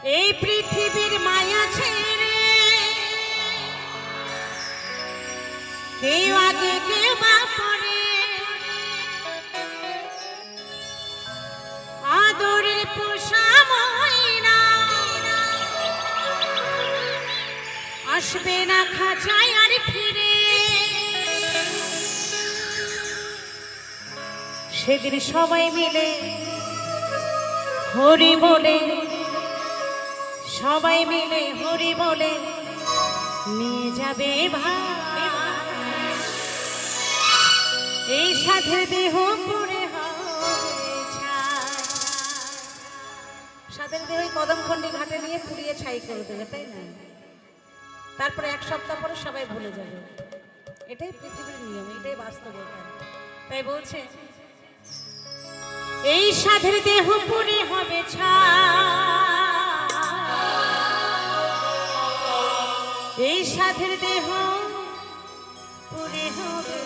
এই পৃথিবীর মায়া ছেড়ে কেউ আগে কেউ বা পরে, আদরের পোষা ময়না আসবে না খাঁচায় আর ফিরে। সেদিন সবাই মিলে হরি বলে, সবাই মিলে হরি বলে নিয়ে যাবে ভাই এই সাধের দেহ পুরে সাধের দেহ কদমখণ্ডী ঘাটে নিয়ে পুড়িয়ে ছাই করে দেবে, তাই না? তারপরে এক সপ্তাহ পরে সবাই ভুলে যাবে। এটাই পৃথিবীর নিয়ম, এটাই বাস্তবতা। তাই বলছে এই সাধের দেহ পুরে হবে ছাই, এই সাধের দেহ পুরে হবে।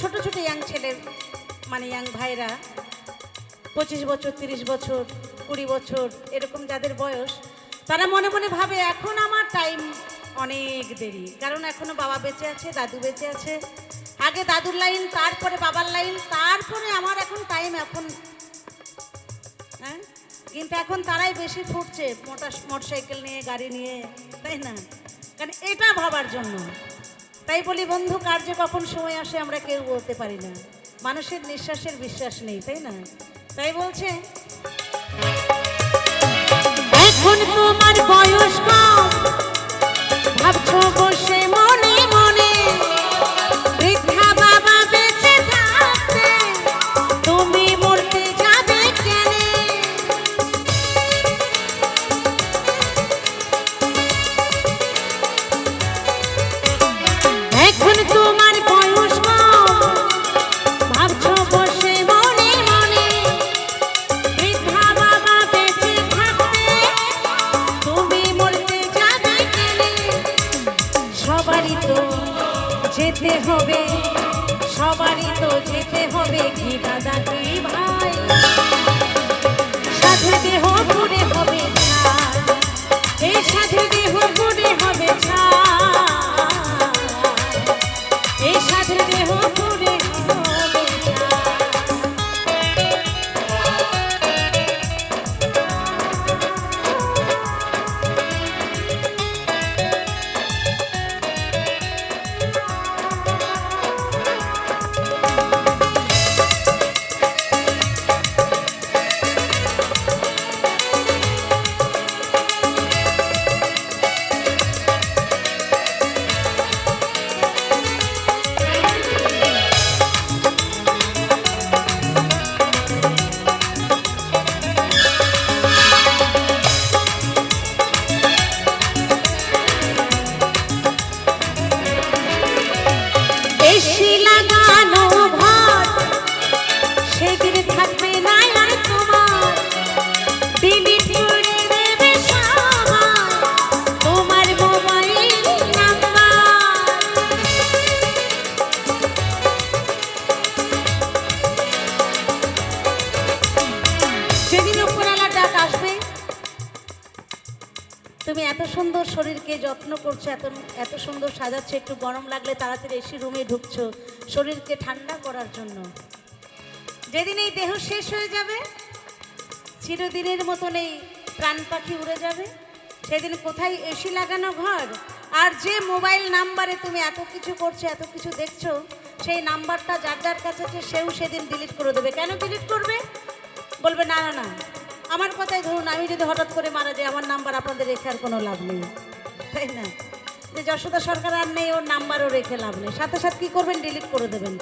ছোট ছোট ইয়াং ছেলে মানে ইয়াং ভাইরা 25 বছর 30 বছর 20 বছর এরকম যাদের বয়স, তারা মনে মনে ভাবে এখন আমার টাইম অনেক দেরি, কারণ এখনো বাবা বেঁচে আছে, দাদু বেঁচে আছে, আগে দাদুর লাইন, তারপরে বাবার লাইন, তারপরে আমার এখন টাইম এখন। হ্যাঁ, কিন্তু এখন তারাই বেশি ফুটছে মোটরসাইকেল নিয়ে, গাড়ি নিয়ে, তাই না? কারণ এটা ভাবার জন্য। তাই বলি বন্ধু, কার যে কখন সময় আসে আমরা কেউ বলতে পারি না, মানুষের নিঃশ্বাসের বিশ্বাস নেই, তাই না? তাই বলছে এখন তোমার বয়স কম, ভাবছো বসে মনে মনে বৃদ্ধা বাবা বেঁচে থাকতে তুমি মরতে যাবে কেন? এখন তোমার বয়স কম, ভাবছো বসে মনে মনে বৃদ্ধা বাবা বেঁচে থাকতে তুমি মরতে যাবে কেন? সবারই তো যেতে হবে, সবারই তো যেতে হবে, কি দাদা কি ভাই, সাধু দেহ পুড়ে হবে ছাই, এই সাধু দেহ পুড়ে হবে ছাই, শরীরকে যত্ন করছো, এত এত সুন্দর সাজাচ্ছ, একটু গরম লাগলে তাড়াতাড়ি এসি রুমে ঢুকছো শরীরকে ঠান্ডা করার জন্য। যেদিন এই দেহ শেষ হয়ে যাবে, চিরদিনের মতন এই প্রাণ পাখি উড়ে যাবে, সেদিন কোথায় এসি লাগানো ঘর, আর যে মোবাইল নাম্বারে তুমি এত কিছু করছো, এত কিছু দেখছো, সেই নাম্বারটা যার যার কাছে আছে সেও সেদিন ডিলিট করে দেবে। কেন ডিলিট করবে? বলবে না না না, আমার কথাই ধরুন, আমি যদি হঠাৎ করে মারা যাই, আমার নাম্বার আপনাদের রেখে আর কোনো লাভ নেই, তাই না? যে যশোদা সরকার আর নেই, ওর নাম্বারও রেখে লাভ নেই, সাথে সাথে কী করবেন? ডিলিট করে দেবেন।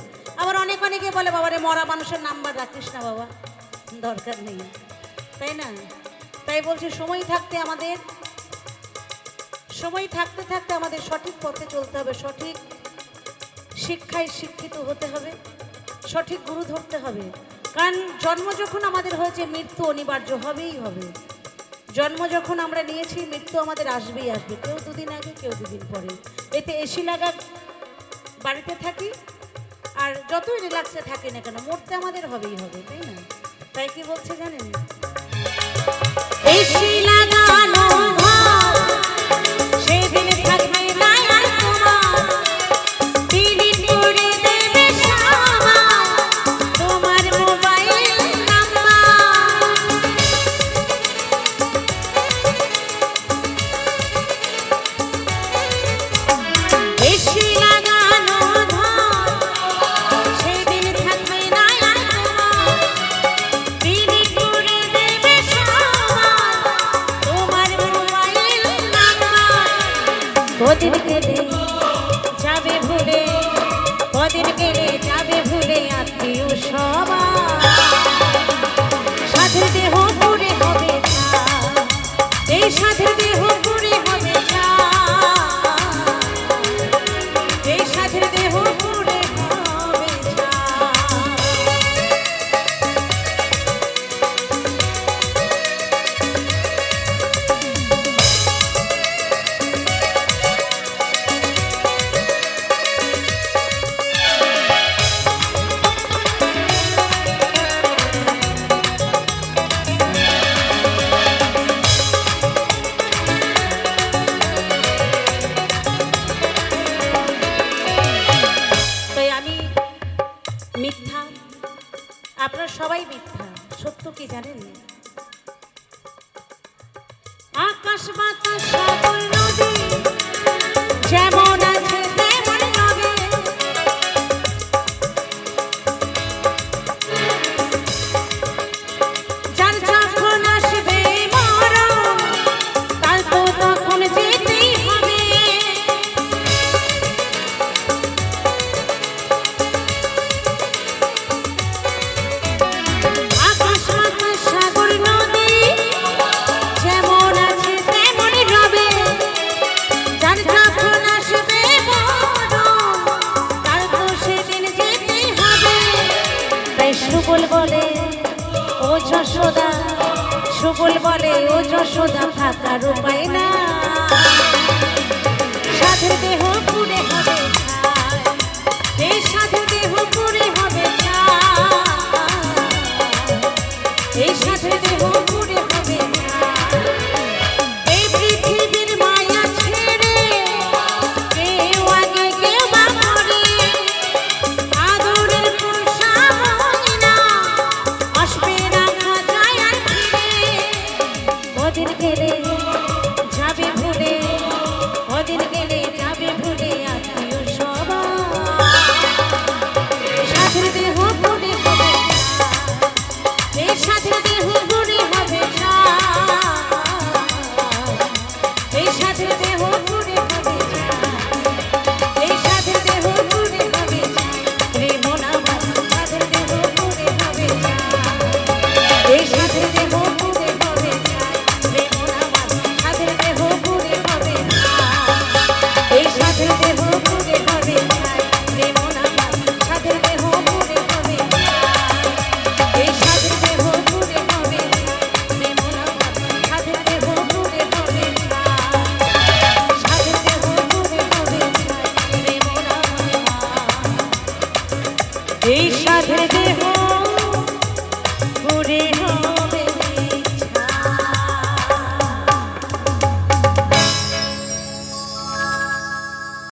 আবার অনেকে বলে, বাবারে মরা মানুষের নাম্বার রাখিস না বাবা, দরকার নেই, তাই না? তাই বলছি, সময় থাকতে আমাদের সঠিক পথে চলতে হবে, সঠিক শিক্ষায় শিক্ষিত হতে হবে, সঠিক গুরু ধরতে হবে। কারণ জন্ম যখন আমাদের হয়েছে, মৃত্যু অনিবার্য হবেই হবে। জন্ম যখন আমরা নিয়েছি, মৃত্যু আমাদের আসবেই আসবে, কেউ দুদিন আগে, কেউ দুদিন পরে। এতে এসি লাগা বাড়িতে থাকি আর যতই রিল্যাক্সে থাকি না কেন, মরতে আমাদের হবেই হবে, তাই না? তাই কি বলছে জানেন? এসি লাগানো ঘর সেদিন থাকবে না আর তোমার, ডিলিট করে দেবে সবাই তোমার মোবাইল নাম্বার। এসি লাগানো ঘর সেদিন থাকবে না আর তোমার, ডিলিট করে দেবে সবাই তোমার মোবাইল নাম্বার। কদিন গেলে যাবে ভুলে, কদিন গেলে যাবে ভুলে আত্মীয় সবাই, সাধের দেহ পুড়ে হবে ছাই, এই সাধের দেহ পুড়ে হবে ছাই, এই সাধের দেহ পুড়ে হবে ছাই। মিথ্যা, আপনারা সবাই মিথ্যা, সত্য কি জানেন? আকাশ বাতাস সাগর নদী যেমন আছে তেমন রবে, যার যখন আসবে মরণ, কাল তো তখন যেতেই হবে। সুবল বলে ও যশোদা, সুবল বলে ও যশোদা, থাকার উপায় না, সাধের দেহ পুড়ে হবে ছাই, এই সাধের দেহ পুড়ে হবে ছাই, এই সাধের দেহ পুড়ে হবে ছাই। এই পৃথিবীর মায়া ছেড়ে কেউ আগে কেউ বা পরে, আদরের পোষা হয় না, আসবে রাখা যায় আর ফিরে। কদিন গেলে যাবে ভুলে, কদিন গেলে যাবে ভুলে আত্মীয় সবাই, সাধের দেহ পুড়ে হবে ছাই, এই সাধের দেহ পুড়ে হবে ছাই, এই সাধের দেহ পুড়ে হবে ছাই, এই সাধের দেহ পুড়ে হবে ছাই, রে মন আমার সাধের দেহ পুড়ে হবে ছাই, এই সাধের দেহ পুড়ে হবে ছাই, রে মন আমার সাধের দেহ পুড়ে হবে ছাই, এই সাধের দেহ পুড়ে হবে ছাই, রে মন আমার সাধের দেহ পুড়ে হবে ছাই, এই সাধের দেহ পুড়ে হবে ছাই, রে মন আমার সাধের দেহ পুড়ে হবে ছাই, সাধের দেহ পুড়ে হবে ছাই, রে মন আমার, এই সাধের দেহ পুড়ে হবে।